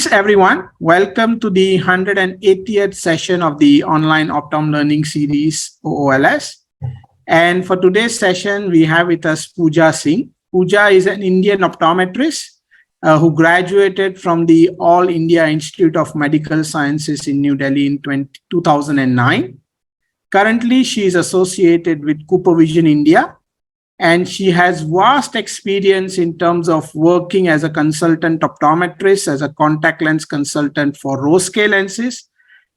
Thanks, everyone. Welcome to the 180th session of the online Optom Learning Series, OOLS. And for today's session, we have with us Pooja Singh. Pooja is an Indian optometrist who graduated from the All India Institute of Medical Sciences in New Delhi in 2009. Currently, she is associated with Cooper Vision India, and she has vast experience in terms of working as a consultant optometrist, as a contact lens consultant for rose-K lenses,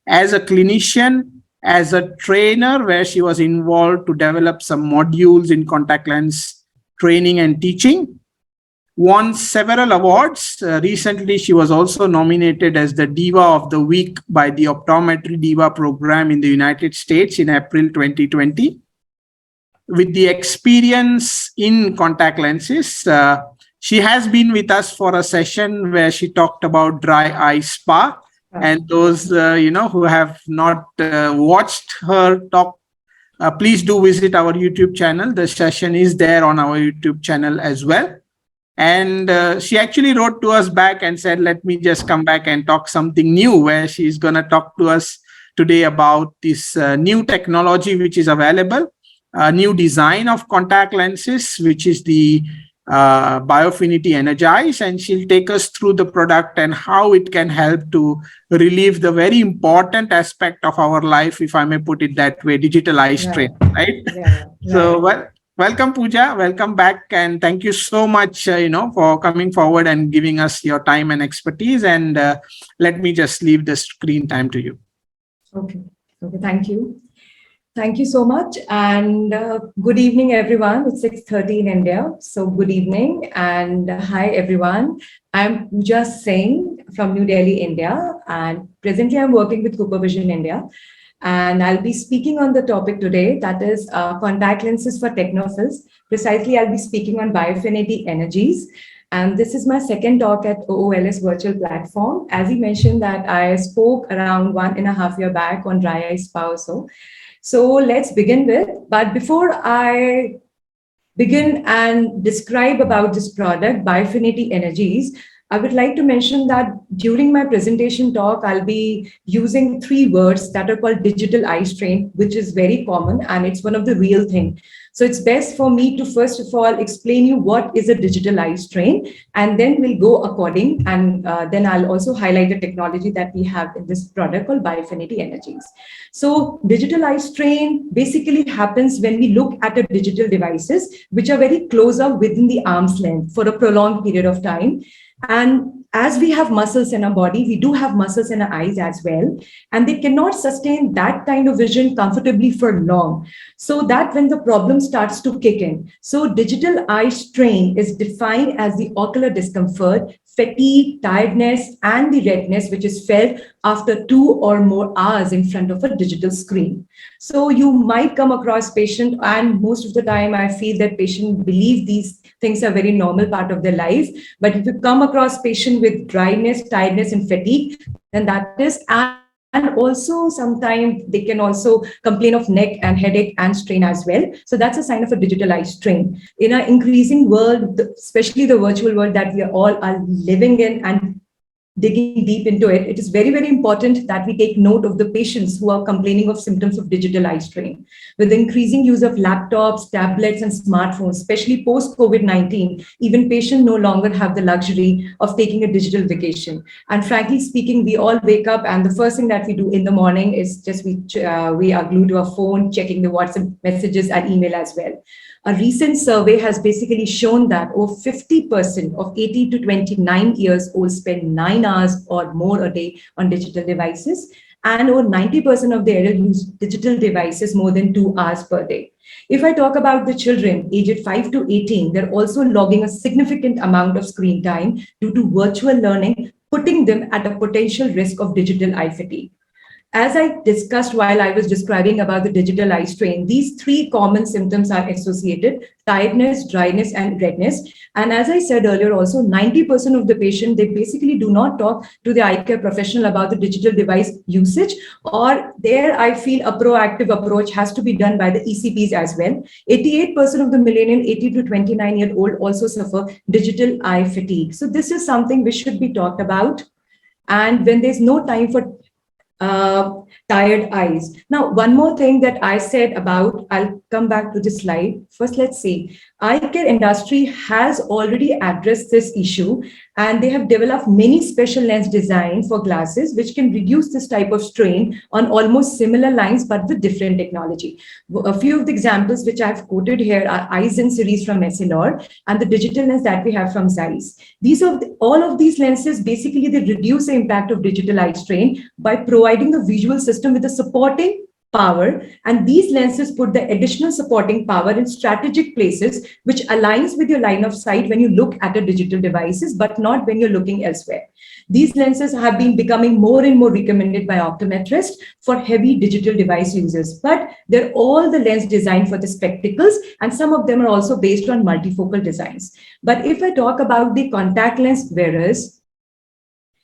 as a clinician, as a trainer, where she was involved to develop some modules in contact lens training and teaching. Won several awards. Recently, she was also nominated as the Diva of the Week by the Optometry Diva program in the United States in April 2020. With the experience in contact lenses, she has been with us for a session where she talked about dry eye spa. And those who have not watched her talk, please do visit our YouTube channel. The session is there on our YouTube channel as well. And she actually wrote to us back and said, let me just come back and talk something new, where she's going to talk to us today about this new technology which is available. A new design of contact lenses, which is the Biofinity Energies, and she'll take us through the product and how it can help to relieve the very important aspect of our life, if I may put it that way, digital eye strain, right? Yeah. So, welcome, Pooja. Welcome back, and thank you so much, for coming forward and giving us your time and expertise. And let me just leave the screen time to you. Okay. Thank you. Thank you so much, and good evening, everyone. It's 6:30 in India, so good evening, and hi, everyone. I'm Pooja Singh from New Delhi, India, and presently I'm working with Cooper Vision India, and I'll be speaking on the topic today, that is contact lenses for Technophiles. Precisely, I'll be speaking on Biofinity Energies. And this is my second talk at OOLS virtual platform. As he mentioned that I spoke around 1.5 years back on dry eye spa also. So let's begin with, but before I begin and describe about this product, Biofinity Energies, I would like to mention that during my presentation talk, I'll be using 3 words that are called digital eye strain, which is very common and it's one of the real thing. So it's best for me to first of all explain you what is a digital eye strain, and then we'll go according, and then I'll also highlight the technology that we have in this product called Biofinity Energies. So digital eye strain basically happens when we look at a digital devices which are very close up within the arm's length for a prolonged period of time. And as we have muscles in our body, we do have muscles in our eyes as well, and they cannot sustain that kind of vision comfortably for long. So that when the problem starts to kick in. So digital eye strain is defined as the ocular discomfort, fatigue, tiredness, and the redness which is felt after 2 or more hours in front of a digital screen. So you might come across patient, and most of the time I feel that patients believe these things are very normal part of their life. But if you come across patient with dryness, tiredness, and fatigue, then that is, and also sometimes they can also complain of neck and headache and strain as well. So that's a sign of a digital eye strain. In an increasing world, especially the virtual world that we all are living in and digging deep into it, it is very, very important that we take note of the patients who are complaining of symptoms of digital eye strain. With the increasing use of laptops, tablets, and smartphones, especially post-COVID-19, even patients no longer have the luxury of taking a digital vacation. And frankly speaking, we all wake up and the first thing that we do in the morning is just we are glued to our phone, checking the WhatsApp messages and email as well. A recent survey has basically shown that over 50% of 18 to 29 years old spend 9 hours or more a day on digital devices, and over 90% of the adults use digital devices more than 2 hours per day. If I talk about the children aged 5 to 18, they're also logging a significant amount of screen time due to virtual learning, putting them at a potential risk of digital eye fatigue. As I discussed while I was describing about the digital eye strain, these 3 common symptoms are associated: tiredness, dryness, and redness. And as I said earlier, also 90% of the patient, they basically do not talk to the eye care professional about the digital device usage, or there I feel a proactive approach has to be done by the ECPs as well. 88% of the millennial 18 to 29-year-old also suffer digital eye fatigue. So this is something which should be talked about. and when there's no time for tired eyes. Now, one more thing that I said about, I'll come back to this slide. First, let's see. Eye care industry has already addressed this issue, and they have developed many special lens designs for glasses, which can reduce this type of strain on almost similar lines, but with different technology. A few of the examples which I've quoted here are Eyezen series from Essilor and the digital lens that we have from Zeiss. All of these lenses, basically, they reduce the impact of digital eye strain by providing the visual system with a supporting power, and these lenses put the additional supporting power in strategic places which aligns with your line of sight when you look at a digital devices, but not when you're looking elsewhere. These lenses have been becoming more and more recommended by optometrists for heavy digital device users, but they're all the lens designed for the spectacles, and some of them are also based on multifocal designs. But if I talk about the contact lens wearers,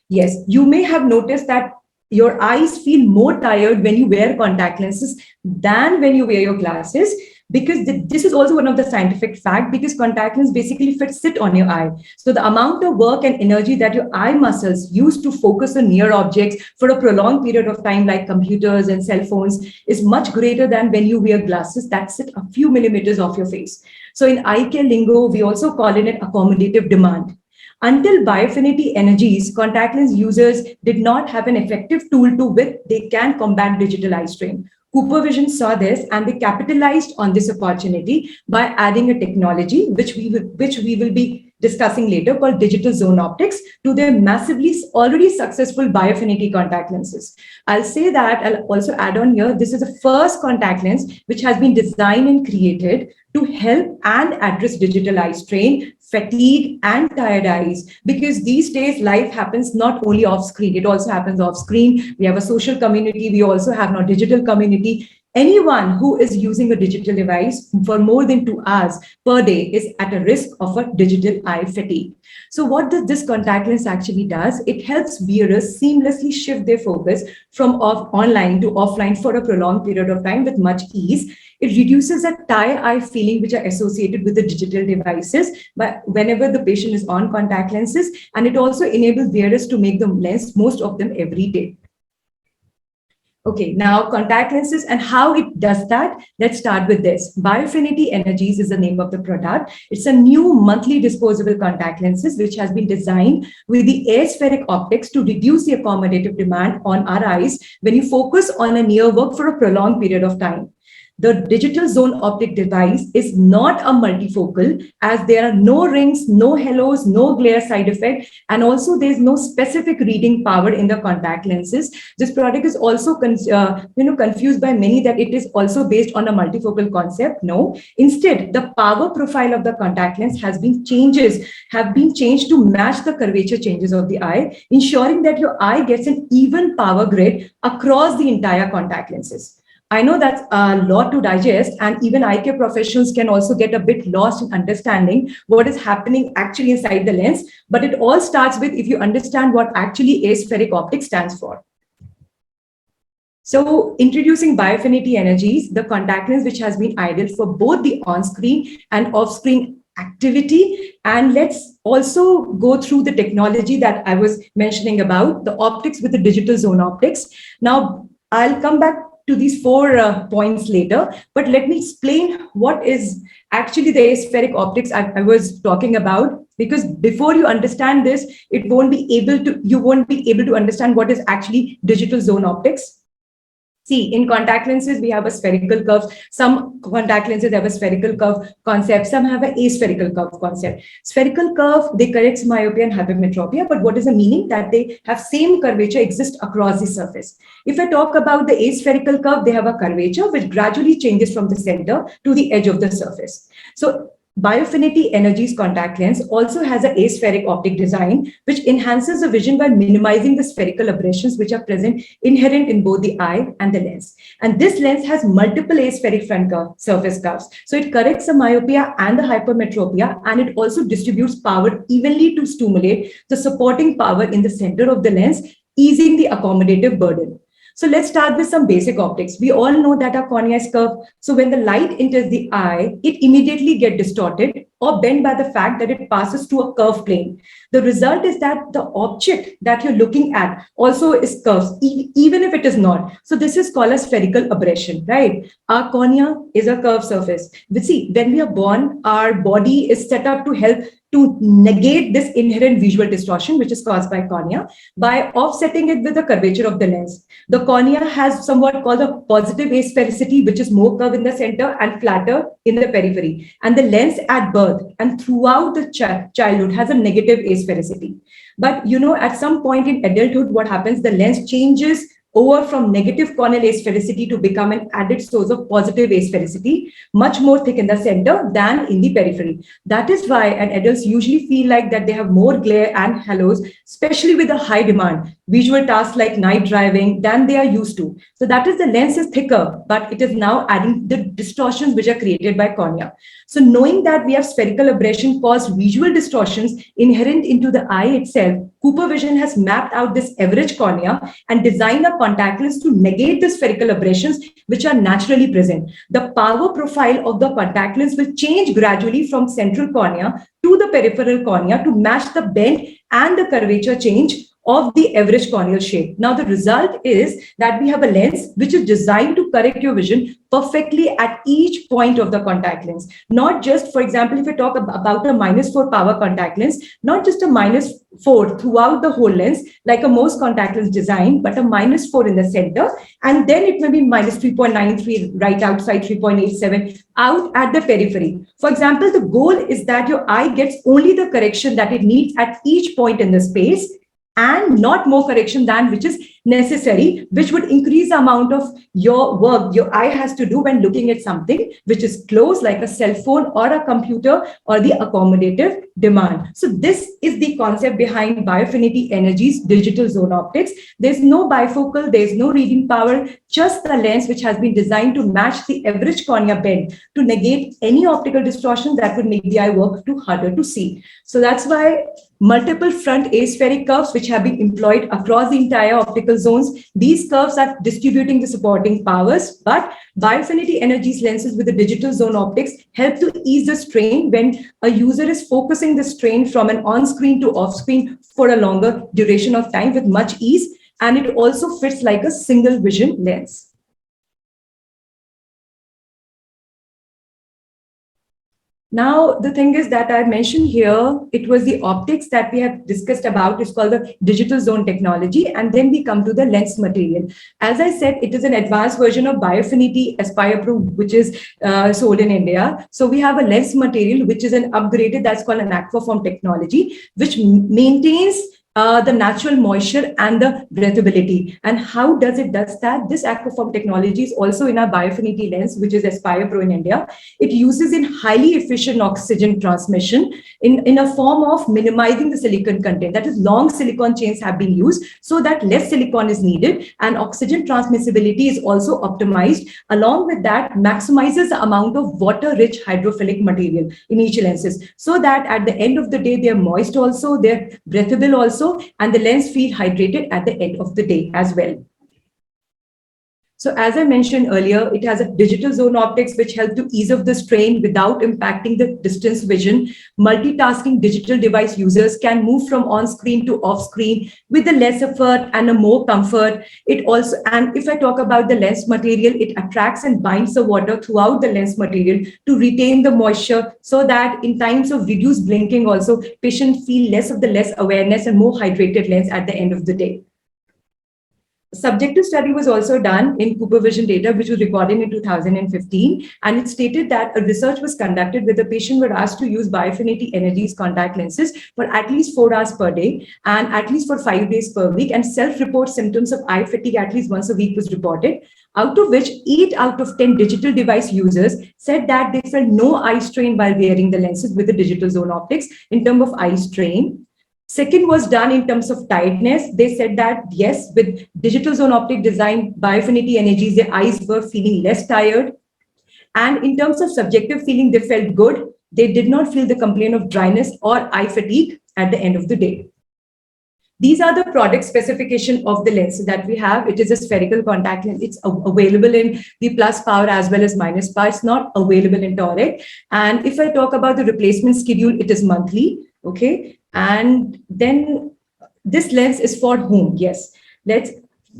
yes, you may have noticed that your eyes feel more tired when you wear contact lenses than when you wear your glasses, because this is also one of the scientific fact, because contact lens basically sit on your eye. So the amount of work and energy that your eye muscles use to focus on near objects for a prolonged period of time, like computers and cell phones, is much greater than when you wear glasses that sit a few millimeters off your face. So in eye care lingo, we also call it an accommodative demand. Until Biofinity Energies, contact lens users did not have an effective tool to which they can combat digital eye strain. Cooper Vision saw this and they capitalized on this opportunity by adding a technology which we will be discussing later, called digital zone optics, to their massively already successful Biofinity contact lenses. I'll say that, I'll also add on here, this is the first contact lens which has been designed and created to help and address digital eye strain, fatigue, and tired eyes. Because these days, life happens not only off screen, it also happens off screen. We have a social community, we also have now digital community. Anyone who is using a digital device for more than 2 hours per day is at a risk of a digital eye fatigue. So what does this contact lens actually does? It helps wearers seamlessly shift their focus from online to offline for a prolonged period of time with much ease. It reduces that tired eye feeling which are associated with the digital devices, but whenever the patient is on contact lenses, and it also enables wearers to make the lens, most of them, every day. Okay, now contact lenses and how it does that. Let's start with this. Biofinity Energies is the name of the product. It's a new monthly disposable contact lenses which has been designed with the aspheric optics to reduce the accommodative demand on our eyes when you focus on a near work for a prolonged period of time. The digital zone optic device is not a multifocal, as there are no rings, no halos, no glare side effect, and also there's no specific reading power in the contact lenses. This product is also confused by many that it is also based on a multifocal concept. No, instead, the power profile of the contact lens have been changed to match the curvature changes of the eye, ensuring that your eye gets an even power grid across the entire contact lenses. I know that's a lot to digest, and even eye care professionals can also get a bit lost in understanding what is happening actually inside the lens. But it all starts with if you understand what actually aspheric optics stands for. So introducing Biofinity Energies, the contact lens which has been ideal for both the on-screen and off-screen activity. And let's also go through the technology that I was mentioning about, the optics with the digital zone optics. Now, I'll come back to these 4 points later, but let me explain what is actually the aspheric optics I was talking about, because before you understand this, you won't be able to understand what is actually digital zone optics. See, in contact lenses, we have a spherical curve. Some contact lenses have a spherical curve concept. Some have an aspherical curve concept. Spherical curve, they correct myopia and hypermetropia, but what is the meaning? That they have same curvature exist across the surface. If I talk about the aspherical curve, they have a curvature which gradually changes from the center to the edge of the surface. So Biofinity Energies contact lens also has an aspheric optic design, which enhances the vision by minimizing the spherical aberrations which are present inherent in both the eye and the lens. And this lens has multiple aspheric front surface curves. So it corrects the myopia and the hypermetropia, and it also distributes power evenly to stimulate the supporting power in the center of the lens, easing the accommodative burden. So let's start with some basic optics. We all know that our cornea is curved. So when the light enters the eye, it immediately gets distorted or bent by the fact that it passes through a curved plane. The result is that the object that you're looking at also is curved, even if it is not. So this is called a spherical aberration, right? Our cornea is a curved surface. We see, when we are born, our body is set up to help to negate this inherent visual distortion, which is caused by cornea, by offsetting it with the curvature of the lens. The cornea has somewhat called a positive asphericity, which is more curved in the center and flatter in the periphery. And the lens at birth and throughout the childhood has a negative asphericity. But at some point in adulthood, what happens? The lens changes over from negative corneal asphericity to become an added source of positive asphericity, much more thick in the center than in the periphery. That is why adults usually feel like that they have more glare and halos, especially with a high demand visual tasks like night driving than they are used to. So that is, the lens is thicker, but it is now adding the distortions which are created by cornea. So knowing that we have spherical aberration caused visual distortions inherent into the eye itself, Cooper Vision has mapped out this average cornea and designed a contact lens to negate the spherical aberrations which are naturally present. The power profile of the contact lens will change gradually from central cornea to the peripheral cornea to match the bend and the curvature change of the average corneal shape. Now, the result is that we have a lens which is designed to correct your vision perfectly at each point of the contact lens. Not just, for example, if we talk about a -4 power contact lens, not just a -4 throughout the whole lens, like a most contact lens design, but a -4 in the center. And then it may be -3.93 right outside, 3.87 out at the periphery. For example, the goal is that your eye gets only the correction that it needs at each point in the space, and not more correction than which is necessary, which would increase the amount of your work your eye has to do when looking at something which is close, like a cell phone or a computer or the accommodative demand. So this is the concept behind Biofinity Energys digital zone optics. There's no bifocal, there's no reading power, just the lens which has been designed to match the average cornea bend to negate any optical distortion that would make the eye work too harder to see. So that's why multiple front aspheric curves which have been employed across the entire optical zones. These curves are distributing the supporting powers, but Biofinity Energys lenses with the digital zone optics help to ease the strain when a user is focusing the strain from an on-screen to off-screen for a longer duration of time with much ease, and it also fits like a single vision lens. Now, the thing is that I mentioned here, it was the optics that we have discussed about. It's called the digital zone technology. And then we come to the lens material. As I said, it is an advanced version of Biofinity PSPHOO, which is sold in India. So we have a lens material, which is an upgraded, that's called an aquaform technology, which maintains the natural moisture and the breathability. And how does it does that? This aquaform technology is also in our Biofinity lens, which is Aspire Pro in India. It uses in highly efficient oxygen transmission in a form of minimizing the silicon content. That is, long silicon chains have been used so that less silicon is needed, and oxygen transmissibility is also optimized. Along with that, maximizes the amount of water-rich hydrophilic material in each lenses, so that at the end of the day, they're moist also, they're breathable also, and the lens feel hydrated at the end of the day as well. So as I mentioned earlier, it has a digital zone optics which help to ease off the strain without impacting the distance vision. Multitasking digital device users can move from on-screen to off-screen with a less effort and a more comfort. It also, and if I talk about the lens material, it attracts and binds the water throughout the lens material to retain the moisture, so that in times of reduced blinking also, patients feel less of the less awareness and more hydrated lens at the end of the day. Subjective study was also done in Cooper Vision data, which was recorded in 2015, and it stated that a research was conducted where the patient were asked to use Biofinity Energys contact lenses for at least 4 hours per day and at least for 5 days per week, and self-report symptoms of eye fatigue at least once a week was reported, out of which 8 out of 10 digital device users said that they felt no eye strain while wearing the lenses with the digital zone optics in terms of eye strain. Second was done in terms of tiredness. They said that, yes, with digital zone optic design, Biofinity Energies, their eyes were feeling less tired. And in terms of subjective feeling, they felt good. They did not feel the complaint of dryness or eye fatigue at the end of the day. These are the product specification of the lens that we have. It is a spherical contact lens. It's available in the plus power as well as minus power. It's not available in toric. And if I talk about the replacement schedule, it is monthly. Okay. And then this lens is for whom? Yes. Let's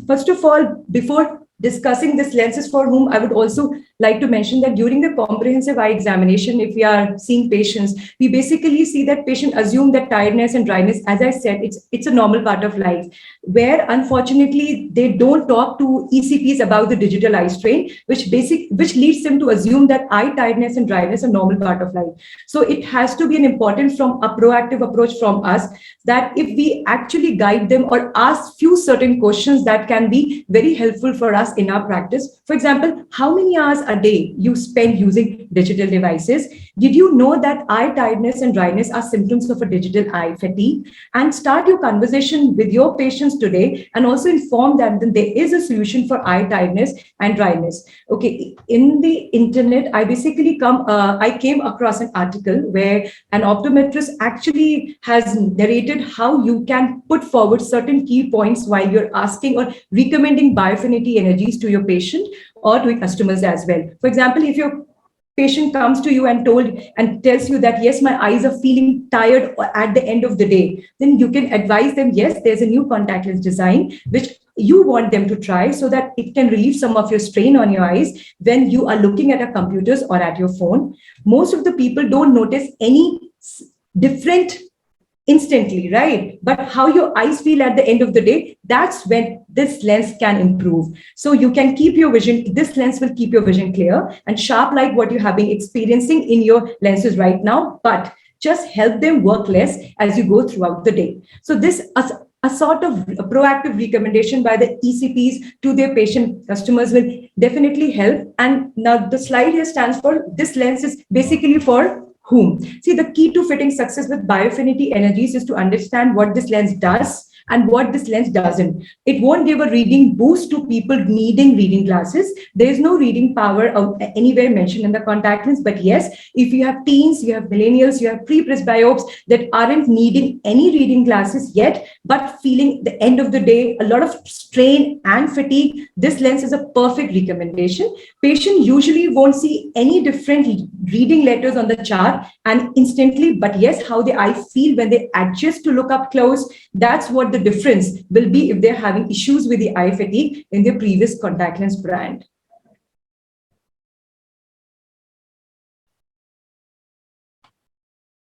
first of all, before discussing this lens is for whom, I would also like to mention that during the comprehensive eye examination, if we are seeing patients, we basically see that patient assume that tiredness and dryness, as I said, it's a normal part of life, where unfortunately they don't talk to ECPs about the digital eye strain, which leads them to assume that eye tiredness and dryness are normal part of life. So it has to be an important from a proactive approach from us, that if we actually guide them or ask few certain questions that can be very helpful for us in our practice. For example, how many hours a day you spend using digital devices? Did you know that eye tiredness and dryness are symptoms of a digital eye fatigue? And start your conversation with your patients today and also inform them that there is a solution for eye tiredness and dryness. Okay, in the internet, I came across an article where an optometrist actually has narrated how you can put forward certain key points while you're asking or recommending Biofinity Energies to your patient or to your customers as well. For example, if your patient comes to you and tells you that, yes, my eyes are feeling tired at the end of the day, then you can advise them, yes, there's a new contact lens design which you want them to try so that it can relieve some of your strain on your eyes when you are looking at a computers or at your phone. Most of the people don't notice any different instantly, right? But how your eyes feel at the end of the day, that's when this lens can improve. So you can keep your vision, this lens will keep your vision clear and sharp like what you have been experiencing in your lenses right now, but just help them work less as you go throughout the day. So this a sort of a proactive recommendation by the ECPs to their patient customers will definitely help. And now the slide here stands for, this lens is basically for whom? See, the key to fitting success with Biofinity Energies is to understand what this lens does and what this lens doesn't. It won't give a reading boost to people needing reading glasses. There is no reading power anywhere mentioned in the contact lens. But yes, if you have teens, you have millennials, you have pre-presbyopes that aren't needing any reading glasses yet, but feeling the end of the day, a lot of strain and fatigue, this lens is a perfect recommendation. Patient usually won't see any different reading letters on the chart and instantly, but yes, how the eye feel when they adjust to look up close, that's what the difference will be if they're having issues with the eye fatigue in their previous contact lens brand.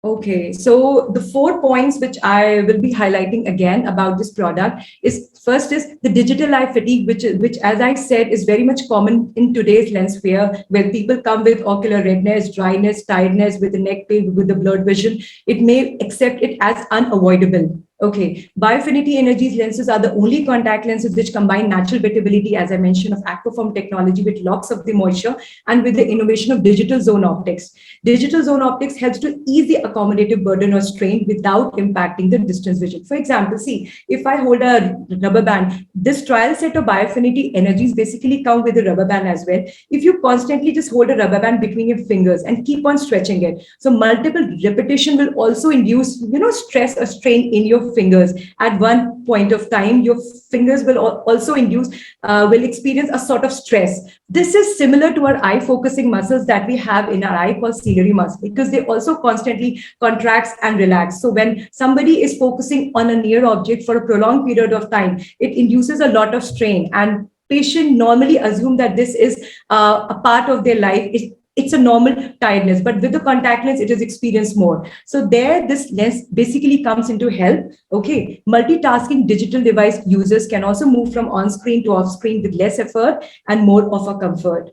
Okay, so the 4 points which I will be highlighting again about this product is, first is the digital eye fatigue, which as I said is very much common in today's lens sphere, where people come with ocular redness, dryness, tiredness, with the neck pain, with the blurred vision. It may accept it as unavoidable. Okay, Biofinity Energies lenses are the only contact lenses which combine natural wettability, as I mentioned, of aquaform technology with locks of the moisture and with the innovation of digital zone optics. Digital zone optics helps to ease the accommodative burden or strain without impacting the distance vision. For example, see, if I hold a rubber band, this trial set of Biofinity Energies basically come with a rubber band as well. If you constantly just hold a rubber band between your fingers and keep on stretching it, so multiple repetition will also induce, stress or strain in your fingers. At one point of time, your fingers will also will experience a sort of stress. This is similar to our eye focusing muscles that we have in our eye called ciliary muscle, because they also constantly contracts and relax. So when somebody is focusing on a near object for a prolonged period of time, it induces a lot of strain, and patient normally assume that this is a part of their life. It's a normal tiredness, but with the contact lens, it is experienced more. So there, this lens basically comes into help. Okay, multitasking digital device users can also move from on-screen to off-screen with less effort and more of a comfort.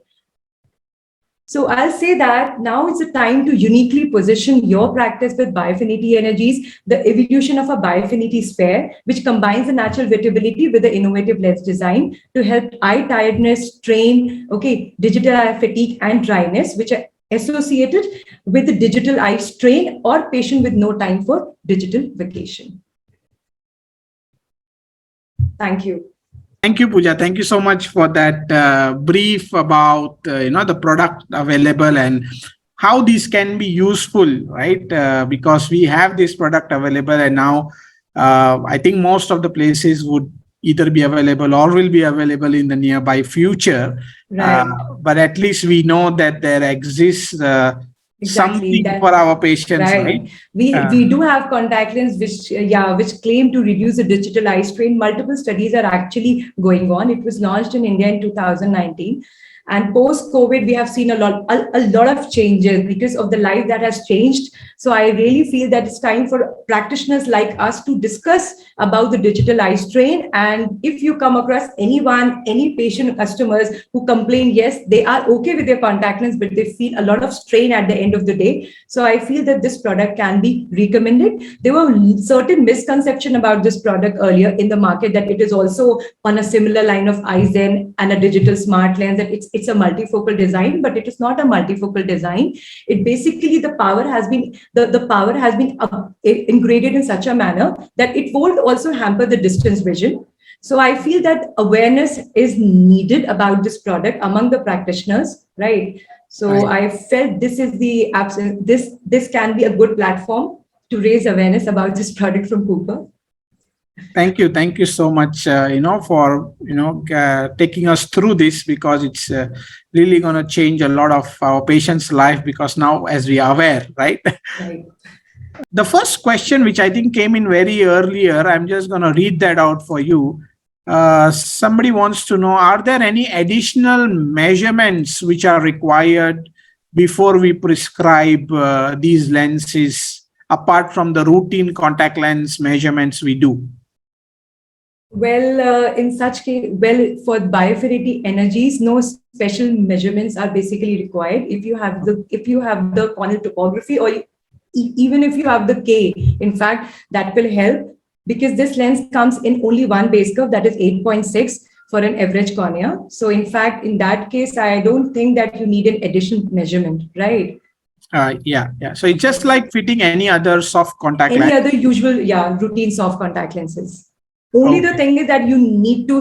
So I'll say that now it's a time to uniquely position your practice with Biofinity Energies, the evolution of a Biofinity sphere, which combines the natural wettability with the innovative lens design to help eye tiredness, strain, okay, digital eye fatigue and dryness, which are associated with the digital eye strain or patient with no time for digital vacation. Thank you. Thank you, Pooja. Thank you so much for that brief about the product available and how these can be useful, right? Because we have this product available, and now I think most of the places would either be available or will be available in the nearby future. Right. But at least we know that there exists Exactly. something That for our patients, right? right. We do have contact lens which which claim to reduce the digital eye strain. Multiple studies are actually going on. It was launched in India in 2019. And post COVID, we have seen a lot of changes because of the life that has changed. So I really feel that it's time for practitioners like us to discuss about the digital eye strain. And if you come across anyone, any patient customers who complain, yes, they are okay with their contact lens, but they feel a lot of strain at the end of the day. So I feel that this product can be recommended. There were certain misconception about this product earlier in the market, that it is also on a similar line of Eisen and a digital smart lens, that it's a multifocal design, but it is not a multifocal design. It basically, the power has been ingraded in such a manner that it won't also hamper the distance vision. So I feel that awareness is needed about this product among the practitioners, right? So Right. I felt this is the this can be a good platform to raise awareness about this product from Cooper. Thank you so much, for taking us through this, because it's really going to change a lot of our patients' life. Because now, as we are aware, right? Right. The first question, which I think came in very earlier, I'm just going to read that out for you. Somebody wants to know: are there any additional measurements which are required before we prescribe these lenses, apart from the routine contact lens measurements we do? Well, in such case, well, for Biofinity Energies, no special measurements are basically required. If you have the corneal topography, or even if you have the K, in fact, that will help, because this lens comes in only one base curve, that is 8.6 for an average cornea. So in fact, in that case, I don't think that you need an additional measurement, right? Yeah. So it's just like fitting any other soft contact Any lens. other usual, routine soft contact lenses. Only the Okay. thing is that you need to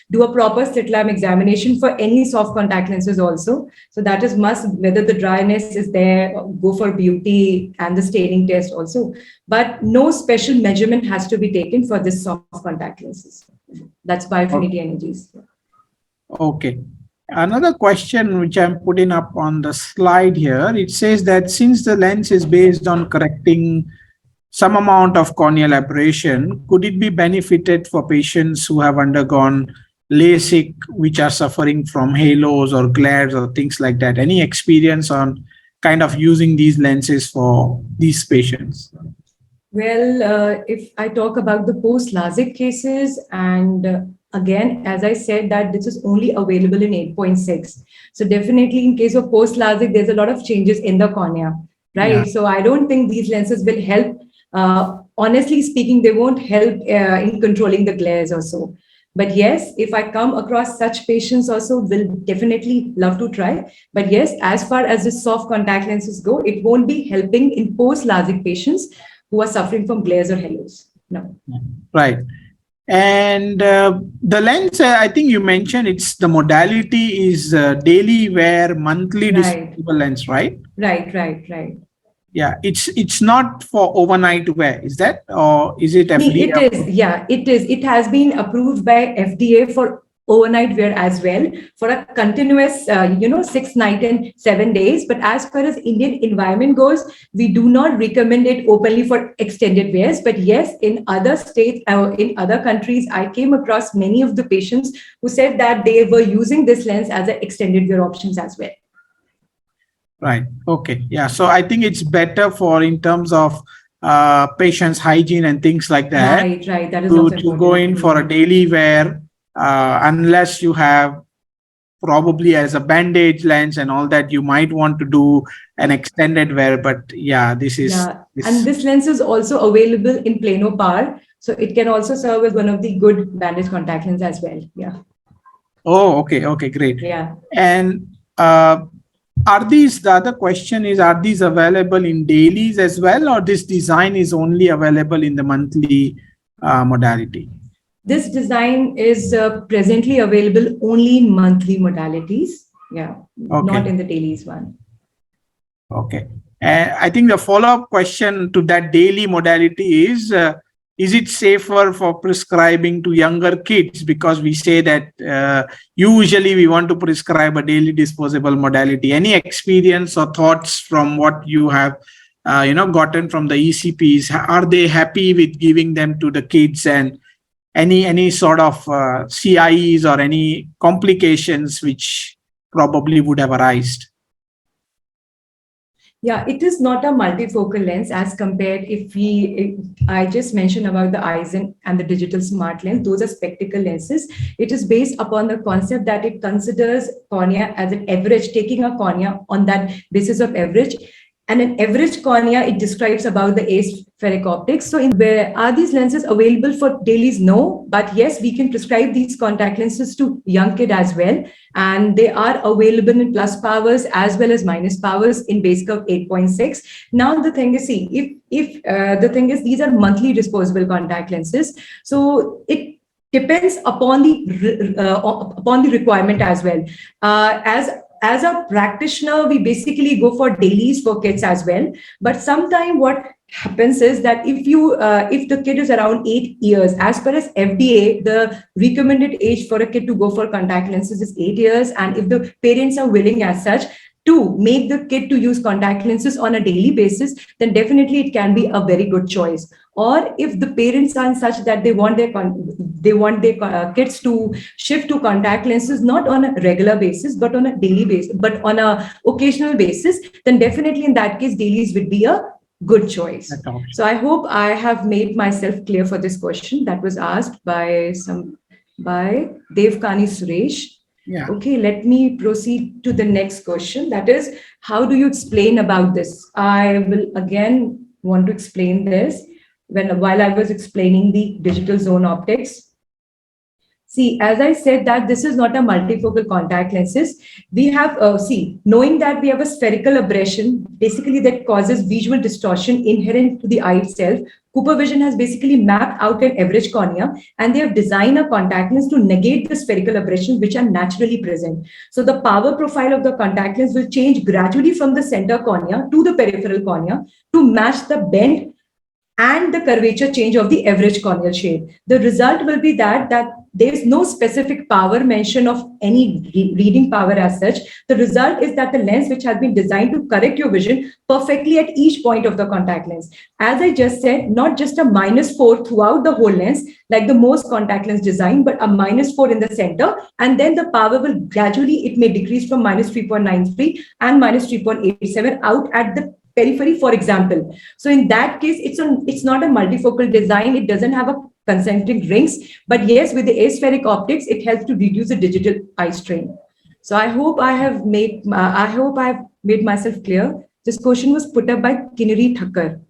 do a proper slit lamp examination for any soft contact lenses also. So that is must, whether the dryness is there, go for beauty and the staining test also. But no special measurement has to be taken for this soft contact lenses. That's Biofinity Energies. Okay. Another question which I'm putting up on the slide here, it says that since the lens is based on correcting some amount of corneal aberration, could it be benefited for patients who have undergone Lasik, which are suffering from halos or glares or things like that? Any experience on kind of using these lenses for these patients? Well, if I talk about the post-Lasik cases, and again, as I said, that this is only available in 8.6. So definitely in case of post-Lasik, there's a lot of changes in the cornea, Yeah. right? So I don't think these lenses will help. Honestly speaking, they won't help in controlling the glares or so. But yes, if I come across such patients also, will definitely love to try. But yes, as far as the soft contact lenses go, it won't be helping in post-Lasik patients who are suffering from glares or halos. No. Right. And the lens, I think you mentioned it's the modality is daily wear, monthly Right. disposable lens, right? Right. Yeah, it's not for overnight wear, is that, or is it FDA It is, approved? yeah, it is. It has been approved by FDA for overnight wear as well, for a continuous 6 night and 7 days. But as far as Indian environment goes, we do not recommend it openly for extended wears. But yes, in other states or in other countries, I came across many of the patients who said that they were using this lens as an extended wear options as well. Right. Okay. Yeah. So I think it's better for in terms of patient's hygiene and things like that Right. That is also to go important. in for a daily wear, unless you have probably as a bandage lens and all that, you might want to do an extended wear. But yeah, this is Yeah, and this. this lens is also available in plano power, so it can also serve as one of the good bandage contact lens as well. Yeah, Oh, okay. Okay. Great. yeah. And the other question is, are these available in dailies as well, or this design is only available in the monthly modality? This design is presently available only in monthly modalities. Yeah, not Okay. in the dailies one. Okay. And I think the follow-up question to that daily modality is, is it safer for prescribing to younger kids? Because we say that usually we want to prescribe a daily disposable modality. Any experience or thoughts from what you have gotten from the ECPs? Are they happy with giving them to the kids, and any sort of CIEs or any complications which probably would have arisen? Yeah, it is not a multifocal lens as compared I just mentioned about the eyes and the digital smart lens. Those are spectacle lenses. It is based upon the concept that it considers cornea as an average, taking a cornea on that basis of average. And an average cornea, it describes about the aspheric optics. So where are these lenses available for dailies? No, but yes, we can prescribe these contact lenses to young kid as well. And they are available in plus powers as well as minus powers in base curve 8.6. Now the thing is, see, if the thing is, these are monthly disposable contact lenses. So it depends upon the requirement as well. As a practitioner, we basically go for dailies for kids as well. But sometimes what happens is that if the kid is around 8 years, as per as FDA, the recommended age for a kid to go for contact lenses is 8 years. And if the parents are willing as such to make the kid to use contact lenses on a daily basis, then definitely it can be a very good choice. Or if the parents are such that they want their kids to shift to contact lenses, not on a regular basis, but on a daily basis, but on a occasional basis, then definitely in that case, dailies would be a good choice. So I hope I have made myself clear for this question that was asked by Devkani Suresh. Yeah. Okay, let me proceed to the next question. That is, how do you explain about this? I will again want to explain this while I was explaining the digital zone optics. See, as I said that this is not a multifocal contact lenses. We have, knowing that we have a spherical aberration, basically that causes visual distortion inherent to the eye itself, Cooper Vision has basically mapped out an average cornea, and they have designed a contact lens to negate the spherical aberrations which are naturally present. So the power profile of the contact lens will change gradually from the center cornea to the peripheral cornea to match the bend and the curvature change of the average corneal shade. The result will be that there is no specific power mention of any reading power as such. The result is that the lens which has been designed to correct your vision perfectly at each point of the contact lens. As I just said, not just a -4 throughout the whole lens, like the most contact lens design, but a -4 in the center. And then the power will gradually, it may decrease from -3.93 and -3.87 out at the periphery, for example. So in that case, it's not a multifocal design. It doesn't have a concentric rings, but yes, with the aspheric optics, it helps to reduce the digital eye strain. So I hope I have made myself clear. This question was put up by Kinnari Thakkar.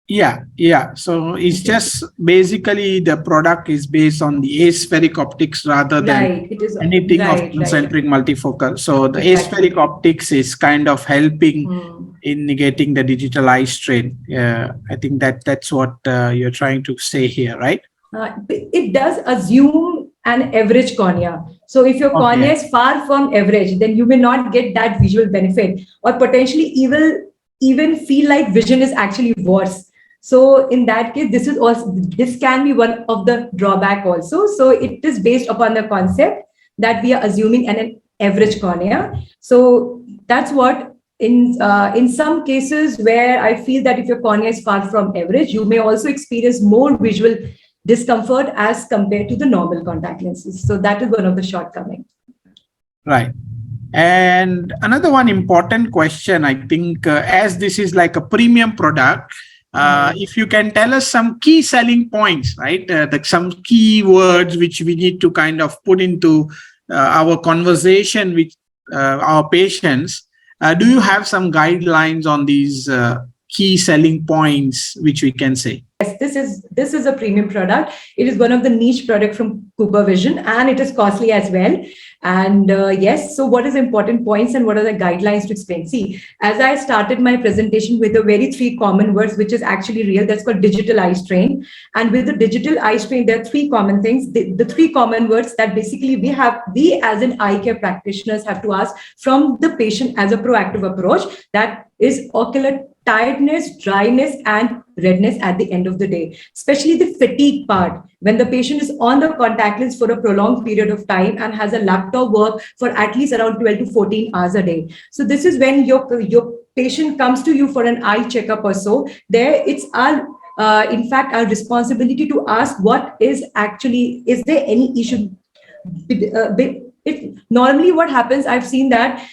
Yeah. So it's just basically the product is based on the aspheric optics rather than anything of concentric multifocal. So the aspheric optics is kind of helping in negating the digital eye strain. I think that's what you're trying to say here, right? It does assume an average cornea. So if your cornea is far from average, then you may not get that visual benefit, or potentially even feel like vision is actually worse. So in that case, this can be one of the drawback also. So it is based upon the concept that we are assuming an average cornea. So that's what in some cases where I feel that if your cornea is far from average, you may also experience more visual discomfort as compared to the normal contact lenses. So that is one of the shortcomings. Right. And another one important question, I think, as this is like a premium product, if you can tell us some key selling points, right? Some key words which we need to kind of put into our conversation with our patients. Do you have some guidelines on these key selling points which we can say? Yes, this is a premium product. It is one of the niche product from Cooper Vision, and it is costly as well. And yes, so what is important points and what are the guidelines to explain? See, as I started my presentation with a very three common words, which is actually real, that's called digital eye strain. And with the digital eye strain, there are three common things. The three common words that basically we as an eye care practitioners have to ask from the patient as a proactive approach, that is ocular tiredness, dryness, and redness at the end of the day, especially the fatigue part. When the patient is on the contact lens for a prolonged period of time and has a laptop work for at least around 12 to 14 hours a day. So this is when your patient comes to you for an eye checkup or so. There, it's our in fact, our responsibility to ask what is actually, is there any issue? If normally what happens, I've seen that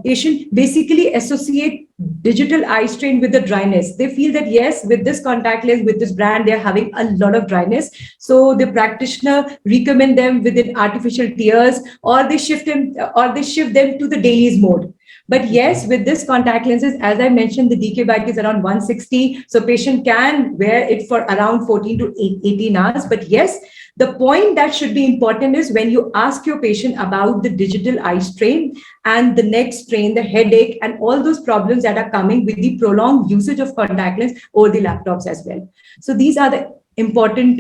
patient basically associate digital eye strain with the dryness. They feel that yes, with this contact lens, with this brand, they're having a lot of dryness. So the practitioner recommend them with an artificial tears, or they shift them to the dailies mode. But yes, with this contact lenses, as I mentioned, the decay back is around 160. So patient can wear it for around 14 to 18 hours. But yes, the point that should be important is when you ask your patient about the digital eye strain and the neck strain, the headache, and all those problems that are coming with the prolonged usage of contact lens or the laptops as well. So these are the important,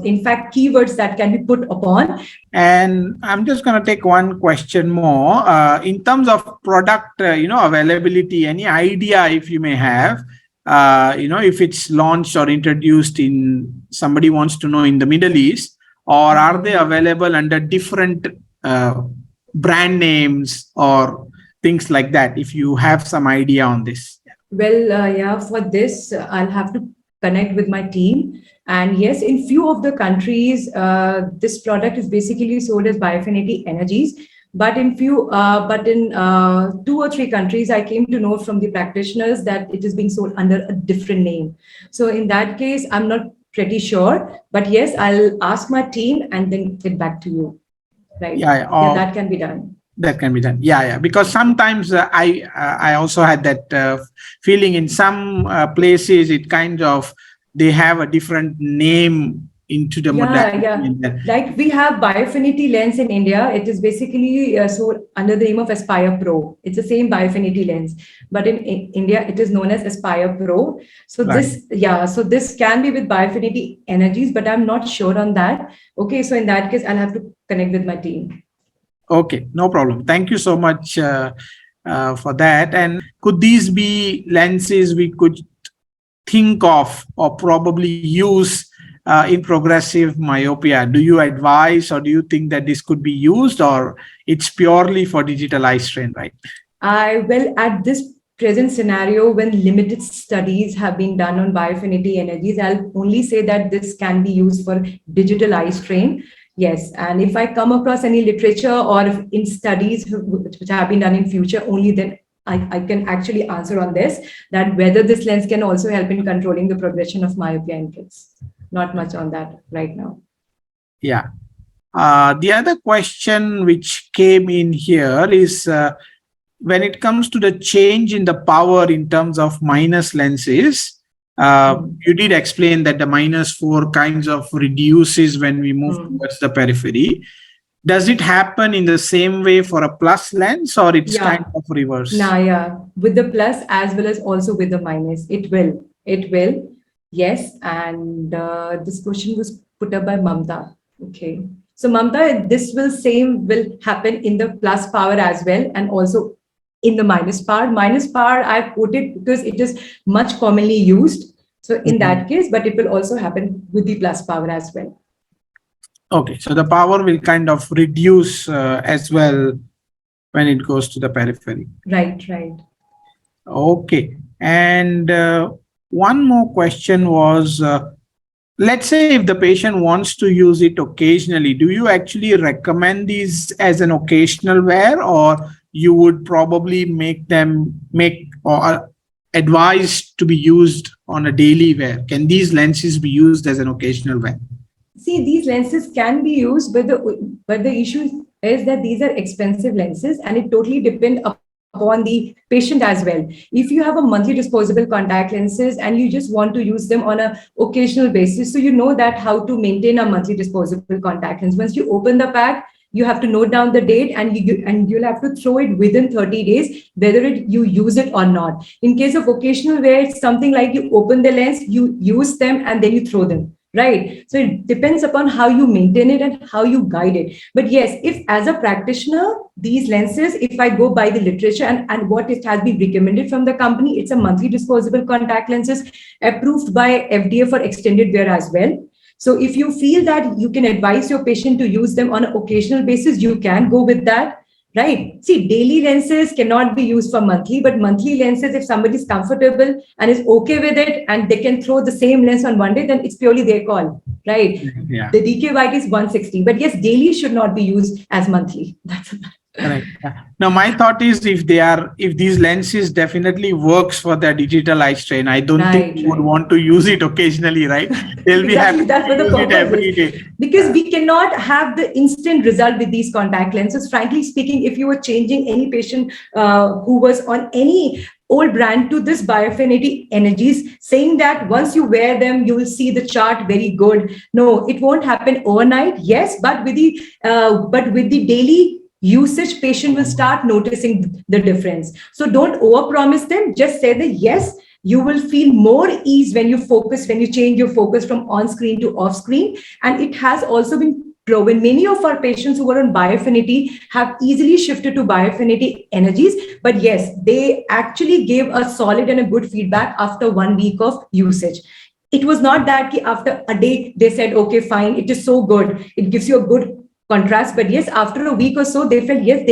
in fact, keywords that can be put upon. And I'm just going to take one question more. In terms of product, availability, any idea if you may have, if it's launched or introduced in, somebody wants to know, in the Middle East, or are they available under different brand names or things like that? If you have some idea on this. Well, yeah, for this, I'll have to connect with my team. And yes, in few of the countries, this product is basically sold as Biofinity Energies. But in two or three countries, I came to know from the practitioners that it is being sold under a different name. So in that case, I'm not pretty sure. But yes, I'll ask my team and then get back to you. Right? Yeah, that can be done. That can be done. Yeah. Because sometimes I also had that feeling in some places, it kind of, they have a different name into the modality. Yeah. Like we have Biofinity lens in India. It is basically sold under the name of Aspire Pro. It's the same Biofinity lens, but in India it is known as Aspire Pro. So right. This can be with Biofinity Energies, but I'm not sure on that. Okay, so in that case, I'll have to connect with my team. Okay, no problem. Thank you so much for that. And could these be lenses we could think of or probably use in progressive myopia? Do you advise, or do you think that this could be used, or it's purely for digital eye strain, right? Well, at this present scenario, when limited studies have been done on Biofinity Energies, I'll only say that this can be used for digital eye strain. Yes, and if I come across any literature or in studies which have been done in future, only then I can actually answer on this, that whether this lens can also help in controlling the progression of myopia in kids. Not much on that right now. Yeah. The other question which came in here is when it comes to the change in the power in terms of minus lenses, you did explain that the -4 kinds of reduces when we move towards the periphery. Does it happen in the same way for a plus lens, or it's kind of reverse? With the plus as well as also with the minus, it will. Yes, and this question was put up by Mamta. Okay, so Mamta, this will happen in the plus power as well, and also in the minus power. Minus power, I put it because it is much commonly used. So in that case, but it will also happen with the plus power as well. Okay, so the power will kind of reduce as well when it goes to the periphery. Right. Okay, and one more question was, let's say if the patient wants to use it occasionally, do you actually recommend these as an occasional wear, or you would probably make or advised to be used on a daily wear? Can these lenses be used as an occasional wear? See, these lenses can be used, but the issue is that these are expensive lenses, and it totally depends upon the patient as well. If you have a monthly disposable contact lenses and you just want to use them on an occasional basis, so you know that how to maintain a monthly disposable contact lens. Once you open the pack, You have to note down the date, and you'll have to throw it within 30 days, whether you use it or not. In case of occasional wear, it's something like you open the lens, you use them, and then you throw them. Right. So it depends upon how you maintain it and how you guide it. But yes, if as a practitioner, these lenses, if I go by the literature and what it has been recommended from the company, it's a monthly disposable contact lenses approved by FDA for extended wear as well. So if you feel that you can advise your patient to use them on an occasional basis, you can go with that. Right. See, daily lenses cannot be used for monthly, but monthly lenses, if somebody is comfortable and is okay with it and they can throw the same lens on one day, then it's purely their call. Right. Yeah. The DK white is 160, but yes, daily should not be used as monthly. That's Correct. Yeah. Now, my thought is if these lenses definitely works for their digital eye strain, I don't think you would want to use it occasionally, right? They'll be happy that's what to the use it purpose every is. day. Because we cannot have the instant result with these contact lenses. Frankly speaking, if you were changing any patient who was on any old brand to this Biofinity Energies, saying that once you wear them, you will see the chart very good. No, it won't happen overnight. Yes, but with the daily usage, patient will start noticing the difference. So don't overpromise them. Just say that yes, you will feel more ease when you change your focus from on screen to off screen. And it has also been proven. Many of our patients who were on Biofinity have easily shifted to Biofinity Energies. But yes, they actually gave a solid and a good feedback after 1 week of usage. It was not that after a day they said, okay, fine, it is so good, it gives you a good contrast. But yes, after a week or so, they felt yes,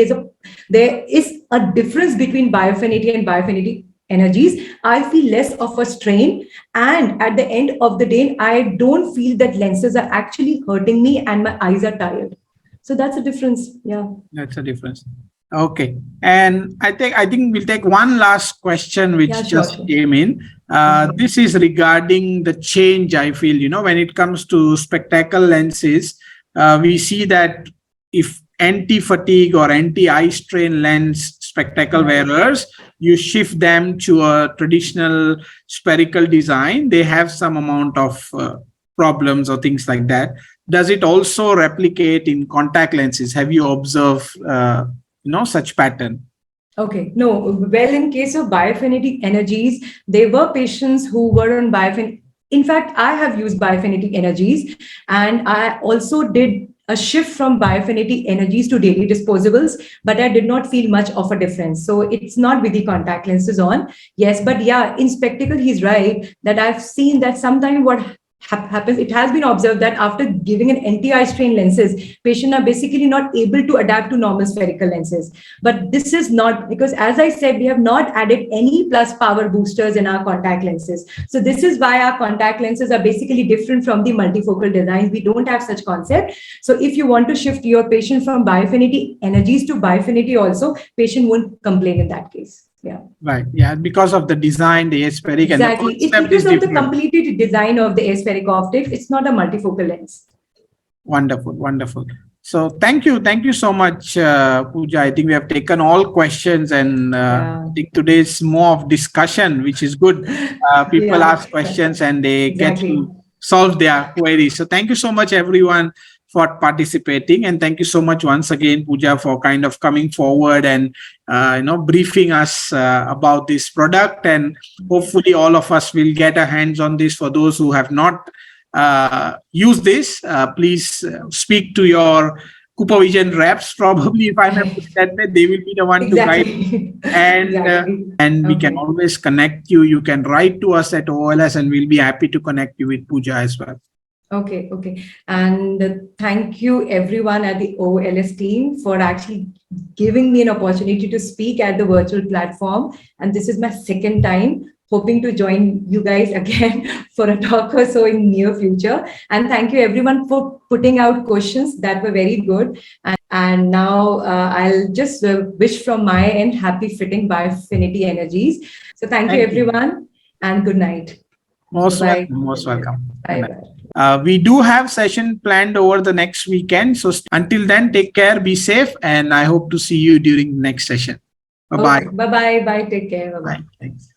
there is a difference between Biofinity and Biofinity Energies. I feel less of a strain, and at the end of the day, I don't feel that lenses are actually hurting me and my eyes are tired. So that's a difference. Yeah, that's a difference. Okay, and I think we'll take one last question which just came in. This is regarding the change. I feel when it comes to spectacle lenses, we see that if anti-fatigue or anti-eye strain lens spectacle wearers, you shift them to a traditional spherical design, they have some amount of problems or things like that. Does it also replicate in contact lenses? Have you observed such pattern? Okay, no. Well, in case of Biofinity Energies, there were patients who were on Biofinity. In fact, I have used Biofinity Energies, and I also did a shift from Biofinity Energies to daily disposables, but I did not feel much of a difference. So it's not with the contact lenses on. Yes, but yeah, in spectacle, he's right that I've seen that sometimes what happens, it has been observed that after giving an anti-eye strain lenses, patients are basically not able to adapt to normal spherical lenses. But this is not, because as I said, we have not added any plus power boosters in our contact lenses. So this is why our contact lenses are basically different from the multifocal designs. We don't have such concept. So if you want to shift your patient from Biofinity Energies to Biofinity also, patient won't complain in that case. Yeah. Right. Yeah. Because of the design, the aspheric, exactly. And the concept because is of the completed design of the aspheric optics. It's not a multifocal lens. Wonderful. Wonderful. So thank you so much, Pooja. I think we have taken all questions, and I think today's more of discussion, which is good. People ask questions and they get to solve their queries. So thank you so much, everyone, for participating, and thank you so much once again, Pooja, for kind of coming forward and briefing us about this product. And hopefully all of us will get our hands on this. For those who have not used this, please speak to your Cooper Vision reps. Probably, if I may put it that way, they will be the one to guide. And we can always connect you. You can write to us at OOLS, and we'll be happy to connect you with Pooja as well. Okay. And thank you everyone at the OOLS team for actually giving me an opportunity to speak at the virtual platform. And this is my second time, hoping to join you guys again for a talk or so in near future. And thank you everyone for putting out questions that were very good. And now I'll just wish from my end, happy fitting Biofinity Energies. So thank you everyone, and good night. Most welcome. Bye. We do have session planned over the next weekend. So until then, take care, be safe, and I hope to see you during the next session. Bye-bye. Bye-bye. Bye. Take care. Bye-bye. Thanks.